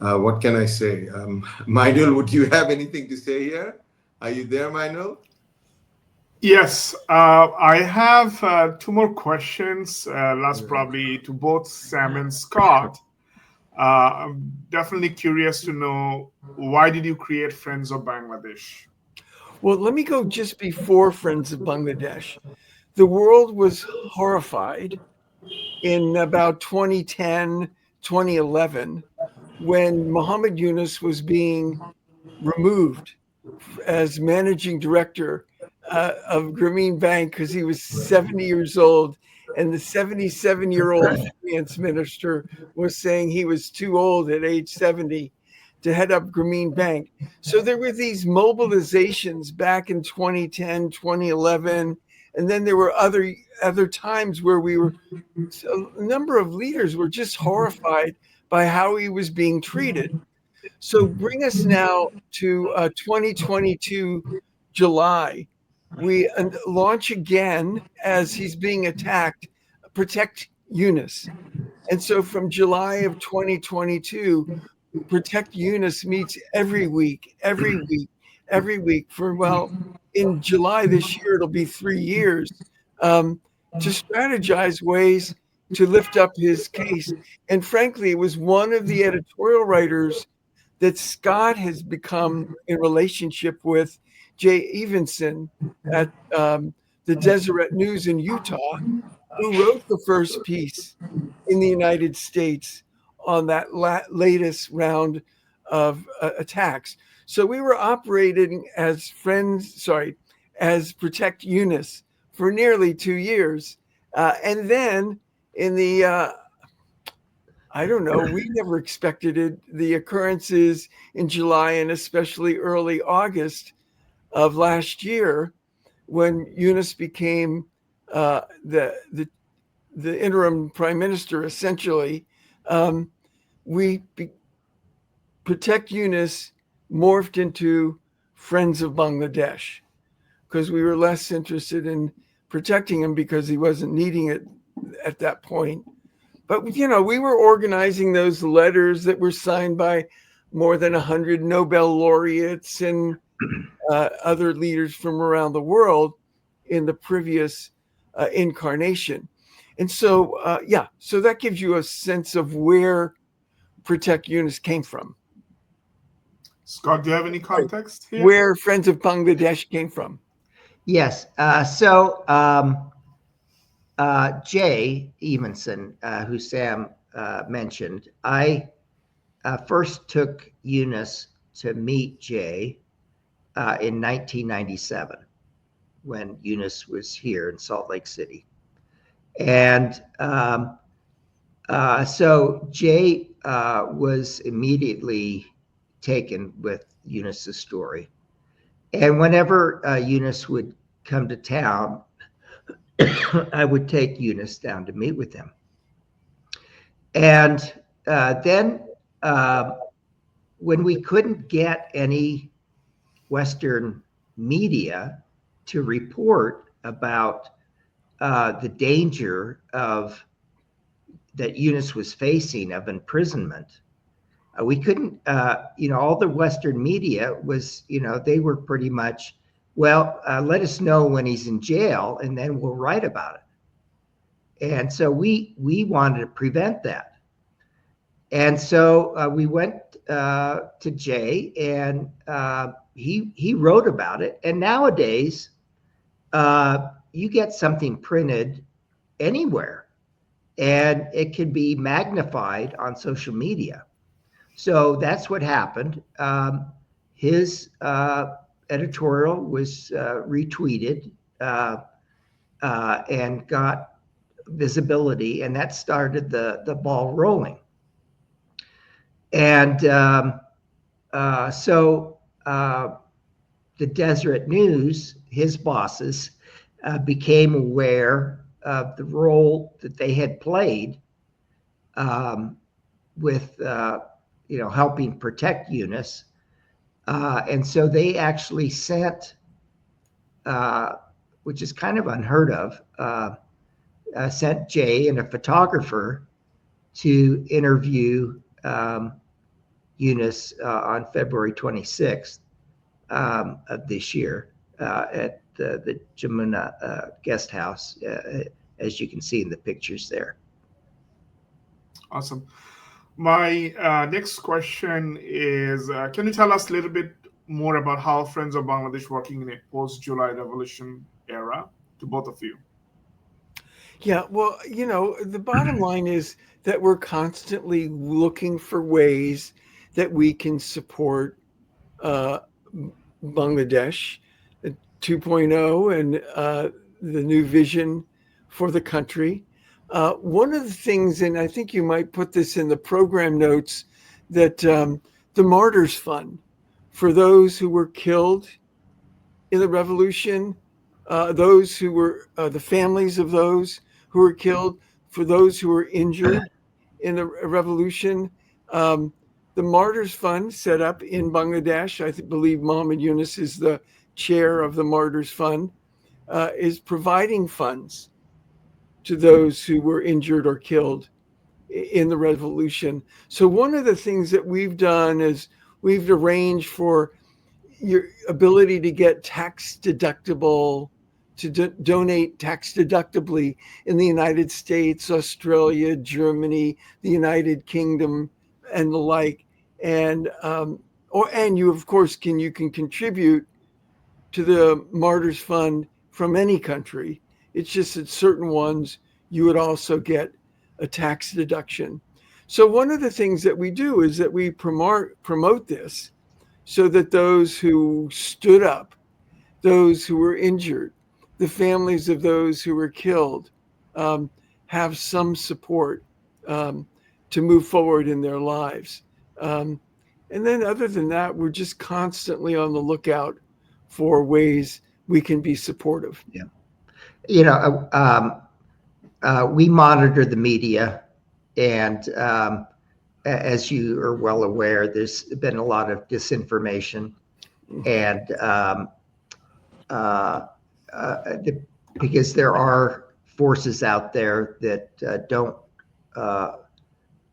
What can I say? Mainul, would you have anything to say here? Are you there, Mainul? Yes, I have two more questions, last probably to both Sam and Scott. I'm definitely curious to know, why did you create Friends of Bangladesh? Well, let me go just before Friends of Bangladesh. The world was horrified in about 2010, 2011, when Muhammad Yunus was being removed as managing director of Grameen Bank because he was 70 years old. And the 77-year-old finance minister was saying he was too old at age 70 to head up Grameen Bank. So there were these mobilizations back in 2010, 2011. And then there were other times where a number of leaders were just horrified by how he was being treated. So bring us now to 2022 July. We launch again as he's being attacked, Protect Yunus. And so from July of 2022, Protect Yunus meets every week, every week for, well, in July this year, it'll be 3 years, to strategize ways to lift up his case. And frankly, it was one of the editorial writers that Scott has become in relationship with, Jay Evenson at the Deseret News in Utah, who wrote the first piece in the United States on that latest round of attacks. So we were operating as as Protect Yunus for nearly 2 years. And then in the I don't know. We never expected it. The occurrences in July and especially early August of last year, when Yunus became the interim prime minister, essentially, um, we Protect Yunus morphed into Friends of Bangladesh because we were less interested in protecting him because he wasn't needing it at that point. But, we were organizing those letters that were signed by more than 100 Nobel laureates and other leaders from around the world in the previous incarnation. And so, so that gives you a sense of where Protect Yunus came from, Scott, do you have any context here? where Friends of Bangladesh came from. Yes. Jay Evenson, who Sam mentioned, I first took Yunus to meet Jay in 1997 when Yunus was here in Salt Lake City. And so Jay was immediately taken with Yunus's story. And whenever Yunus would come to town, I would take Yunus down to meet with him. And then when we couldn't get any Western media to report about the danger that Yunus was facing of imprisonment, we couldn't, all the Western media was, they were pretty much, well, let us know when he's in jail and then we'll write about it. And so we wanted to prevent that. And so we went to Jay and he wrote about it. And nowadays, you get something printed anywhere and it can be magnified on social media. So that's what happened. His editorial was retweeted and got visibility, and that started the ball rolling. And so the Deseret News, his bosses, became aware of the role that they had played with helping protect Yunus. And so they actually sent, which is kind of unheard of, sent Jay and a photographer to interview Yunus on February 26th of this year at the Jamuna guest house, as you can see in the pictures there. Awesome. My next question is, can you tell us a little bit more about how Friends of Bangladesh working in a post-July Revolution era, to both of you? Yeah, well, the bottom line is that we're constantly looking for ways that we can support Bangladesh 2.0 and the new vision for the country. One of the things, and I think you might put this in the program notes, that the Martyrs Fund for those who were killed in the revolution, those who were the families of those who were killed, for those who were injured in the revolution. The Martyrs Fund set up in Bangladesh, I believe Muhammad Yunus is the chair of the Martyrs Fund, is providing funds to those who were injured or killed in the revolution. So one of the things that we've done is we've arranged for your ability to get tax deductible, to donate tax deductibly in the United States, Australia, Germany, the United Kingdom, and the like. And you of course you can contribute to the Martyrs Fund from any country. It's just that certain ones you would also get a tax deduction. So one of the things that we do is that we promote this so that those who stood up, those who were injured, the families of those who were killed, have some support to move forward in their lives. And then other than that, we're just constantly on the lookout for ways we can be supportive. Yeah. We monitor the media, and as you are well aware, there's been a lot of disinformation, and because there are forces out there that don't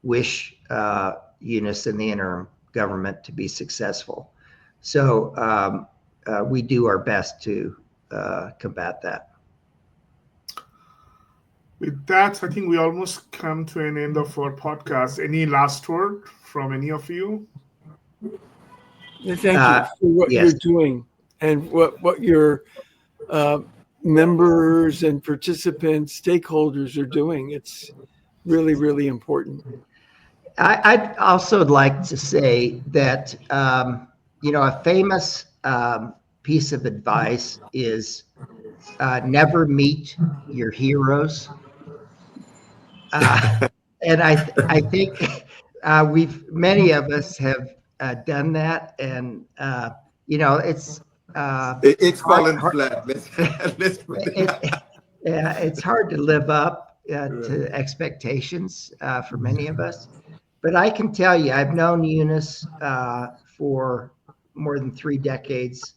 wish Yunus and the interim government to be successful. So we do our best to combat that. With that, I think we almost come to an end of our podcast. Any last word from any of you? Thank you for what yes. you're doing and what your members and participants, stakeholders are doing. It's really, really important. I'd also like to say that, a famous piece of advice is never meet your heroes. And I think many of us have done that, and it's fallen flat. Let's put it. It's hard to live up to expectations for many of us. But I can tell you, I've known Yunus for more than 3 decades.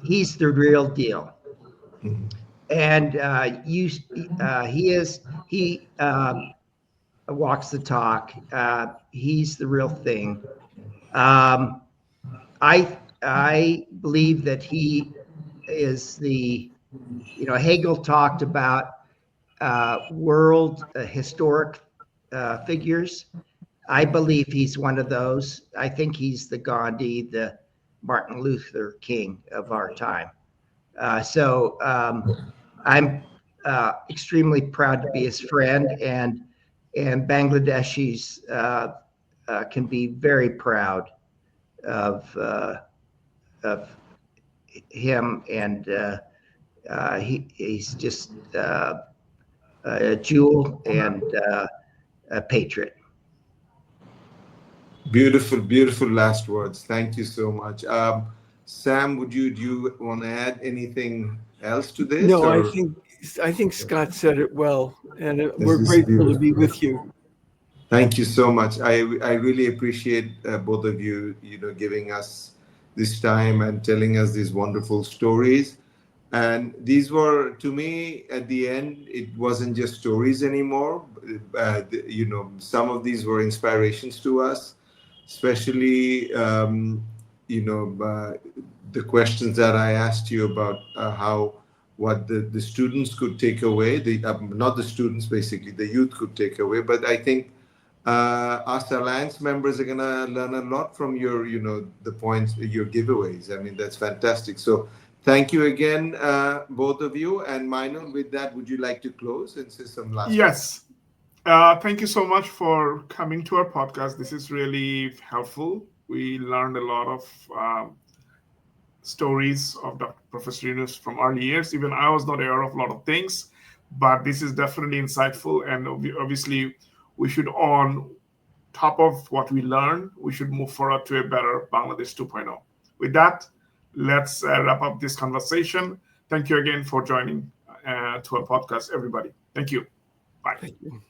He's the real deal. And he walks the talk. He's the real thing. I believe that he is Hegel talked about world historic figures. I believe he's one of those. I think he's the Gandhi, the Martin Luther King of our time. So I'm extremely proud to be his friend, and Bangladeshis can be very proud of him, and he's just a jewel and a patriot. Beautiful, beautiful last words. Thank you so much. Sam, do you want to add anything else to this? No, or? I think Scott said it well, and we're grateful to be with you. Thank you so much. I really appreciate both of you, giving us this time and telling us these wonderful stories. And these were, to me, at the end, it wasn't just stories anymore. Some of these were inspirations to us. especially the questions that I asked you about what the students could take away, not the students, basically the youth could take away. But I think us Alliance members are gonna learn a lot from your, the points, your giveaways. I mean, that's fantastic. So thank you again, both of you. And Mainul, with that, would you like to close and say some last? Yes. Thank you so much for coming to our podcast. This is really helpful. We learned a lot of stories of Dr. Professor Yunus from early years. Even I was not aware of a lot of things, but this is definitely insightful. And obviously, we should, on top of what we learn, we should move forward to a better Bangladesh 2.0. With that, let's wrap up this conversation. Thank you again for joining to our podcast, everybody. Thank you. Bye. Thank you.